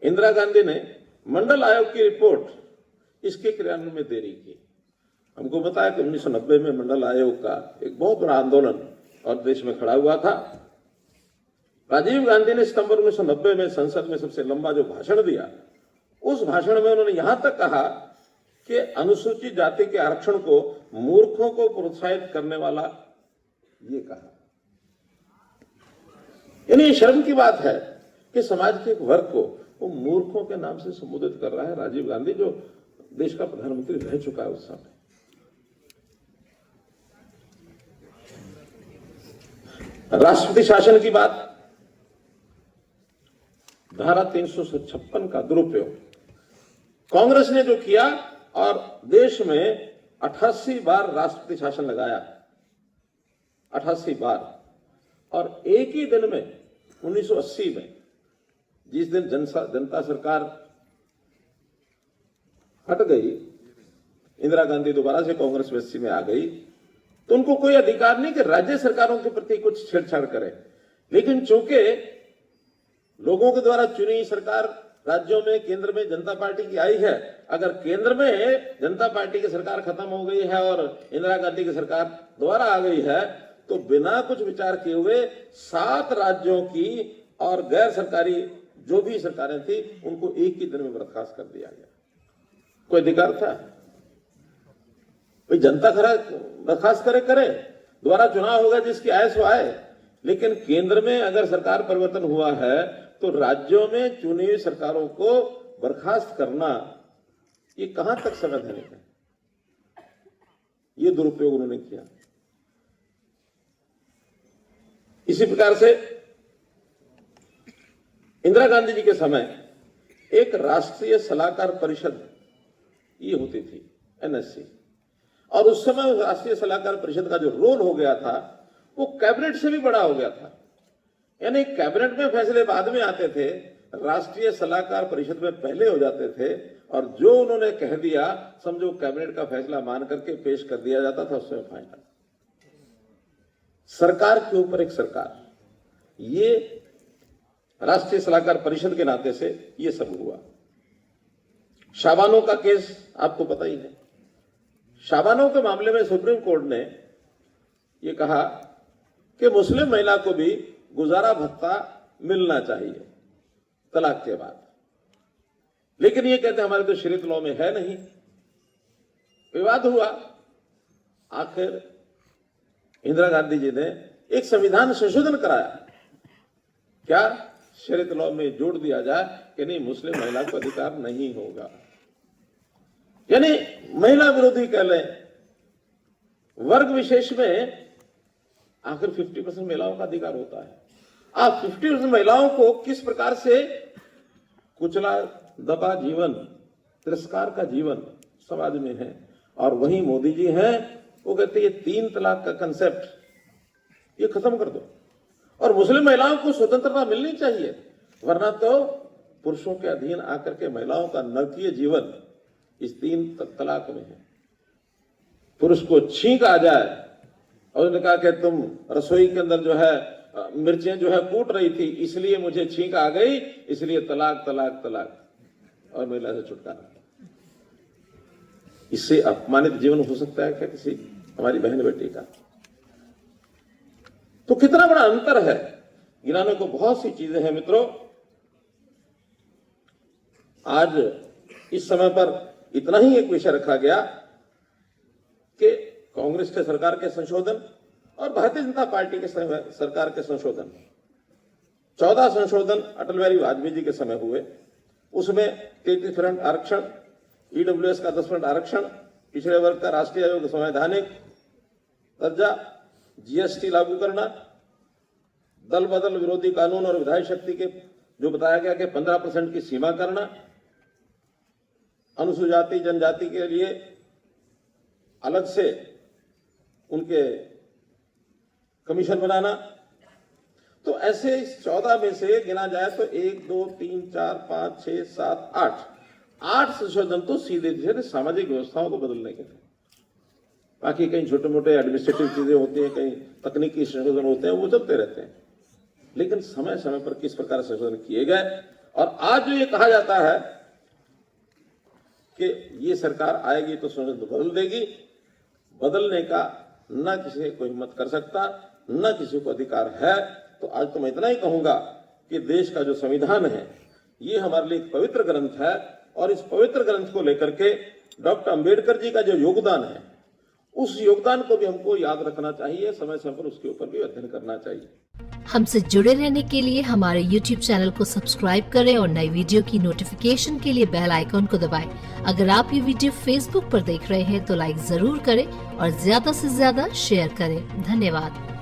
इंदिरा गांधी ने मंडल आयोग की रिपोर्ट इसके क्रियान्वयन में देरी की। हमको पता है कि 1990 में मंडल आयोग का एक बहुत बड़ा आंदोलन और देश में खड़ा हुआ था। राजीव गांधी ने सितंबर 1990 में संसद में सबसे लंबा जो भाषण दिया, उस भाषण में उन्होंने यहां तक कहा कि अनुसूचित जाति के आरक्षण को मूर्खों को प्रोत्साहित करने वाला ये कहा। यानी शर्म की बात है कि समाज के एक वर्ग को वो मूर्खों के नाम से संबोधित कर रहा है राजीव गांधी, जो देश का प्रधानमंत्री रह चुका है उस समय। राष्ट्रपति शासन की बात, धारा 356 का दुरुपयोग कांग्रेस ने जो किया और देश में 88 बार राष्ट्रपति शासन लगाया, 88 बार। और एक ही दिन में 1980 में जिस दिन जनता सरकार हट गई, इंदिरा गांधी दोबारा से कांग्रेस में 80 में आ गई, तो उनको कोई अधिकार नहीं कि राज्य सरकारों के प्रति कुछ छेड़छाड़ करे। लेकिन चूंकि लोगों के द्वारा चुनी सरकार राज्यों में, केंद्र में जनता पार्टी की आई है, अगर केंद्र में जनता पार्टी की सरकार खत्म हो गई है और इंदिरा गांधी की सरकार दोबारा आ गई है, तो बिना कुछ विचार किए हुए 7 राज्यों की और गैर सरकारी जो भी सरकारें थी उनको एक ही दिन में बर्खास्त कर दिया गया। कोई अधिकार था? भाई जनता खरा बर्खास्त करे, दोबारा चुनाव होगा, जिसकी आय सो आए। लेकिन केंद्र में अगर सरकार परिवर्तन हुआ है तो राज्यों में चुनी हुई सरकारों को बर्खास्त करना, ये कहां तक संवैधानिक है? ये दुरुपयोग उन्होंने किया। इसी प्रकार से इंदिरा गांधी जी के समय एक राष्ट्रीय सलाहकार परिषद ये होती थी, एनएससी, और उस समय राष्ट्रीय सलाहकार परिषद का जो रोल हो गया था वो कैबिनेट से भी बड़ा हो गया था। यानी कैबिनेट में फैसले बाद में आते थे, राष्ट्रीय सलाहकार परिषद में पहले हो जाते थे, और जो उन्होंने कह दिया समझो कैबिनेट का फैसला मान करके पेश कर दिया जाता था उसमें फाइनल। सरकार के ऊपर एक सरकार, ये राष्ट्रीय सलाहकार परिषद के नाते से ये सब हुआ। शाबानो का केस आपको पता ही है। शाबानो के मामले में सुप्रीम कोर्ट ने ये कहा कि मुस्लिम महिला को भी गुजारा भत्ता मिलना चाहिए तलाक के बाद। लेकिन ये कहते हमारे तो शरीयत लॉ में है नहीं। विवाद हुआ। आखिर इंदिरा गांधी जी ने एक संविधान संशोधन कराया। क्या? शरीयत लॉ में जोड़ दिया जाए कि नहीं, मुस्लिम महिला को अधिकार नहीं होगा। यानी महिला विरोधी कह लें, वर्ग विशेष में आखिर 50% महिलाओं का अधिकार होता है। आप 50% महिलाओं को किस प्रकार से कुचला दबा जीवन, तिरस्कार का जीवन समाज में है। और वहीं मोदी जी हैं, वो कहते हैं 3 तलाक का कंसेप्ट ये खत्म कर दो और मुस्लिम महिलाओं को स्वतंत्रता मिलनी चाहिए, वरना तो पुरुषों के अधीन आकर के महिलाओं का नरकीय जीवन इस 3 तलाक में है। पुरुष को छींक आ जाए और उन्होंने कहा कि तुम रसोई के अंदर जो है मिर्चें जो है कूट रही थी, इसलिए मुझे छींक आ गई, इसलिए तलाक तलाक तलाक, और महिला से छुटकारा। इससे अपमानित जीवन हो सकता है क्या किसी हमारी बहन बेटी का? तो कितना बड़ा अंतर है। गिनाने को बहुत सी चीजें हैं मित्रों। आज इस समय पर इतना ही एक विषय रखा गया कि कांग्रेस के सरकार के संशोधन और भारतीय जनता पार्टी के सरकार के संशोधन, 14 संशोधन अटल बिहारी वाजपेयी जी के समय हुए। उसमें 33% आरक्षण, ईडब्ल्यूएस का 10% आरक्षण, पिछड़े वर्ग का राष्ट्रीय आयोग संवैधानिक दर्जा, जीएसटी लागू करना, दल बदल विरोधी कानून और विधायी शक्ति के जो बताया गया कि 15% की सीमा करना, अनुसूचित जाति जनजाति के लिए अलग से उनके कमीशन बनाना। तो ऐसे इस 14 में से गिना जाए तो 1 2 3 4 5 6 7 8 संशोधन तो सीधे सीधे सामाजिक व्यवस्थाओं को बदलने के थे। बाकी कहीं छोटे मोटे एडमिनिस्ट्रेटिव चीजें होती हैं, कहीं तकनीकी संशोधन होते हैं, वो चलते रहते हैं। लेकिन समय समय पर किस प्रकार संशोधन किए गए और आज जो ये कहा जाता है कि ये सरकार आएगी तो संसद बदल देगी, बदलने का न किसी को हिम्मत कर सकता, न किसी को अधिकार है। तो आज तो मैं इतना ही कहूंगा कि देश का जो संविधान है ये हमारे लिए एक पवित्र ग्रंथ है, और इस पवित्र ग्रंथ को लेकर के डॉक्टर अंबेडकर जी का जो योगदान है, उस योगदान को भी हमको याद रखना चाहिए, समय समय पर उसके ऊपर भी अध्ययन करना चाहिए। हमसे जुड़े रहने के लिए हमारे YouTube चैनल को सब्सक्राइब करें और नई वीडियो की नोटिफिकेशन के लिए बेल आइकॉन को दबाएं। अगर आप ये वीडियो Facebook पर देख रहे हैं तो लाइक जरूर करें और ज्यादा से ज्यादा शेयर करें। धन्यवाद।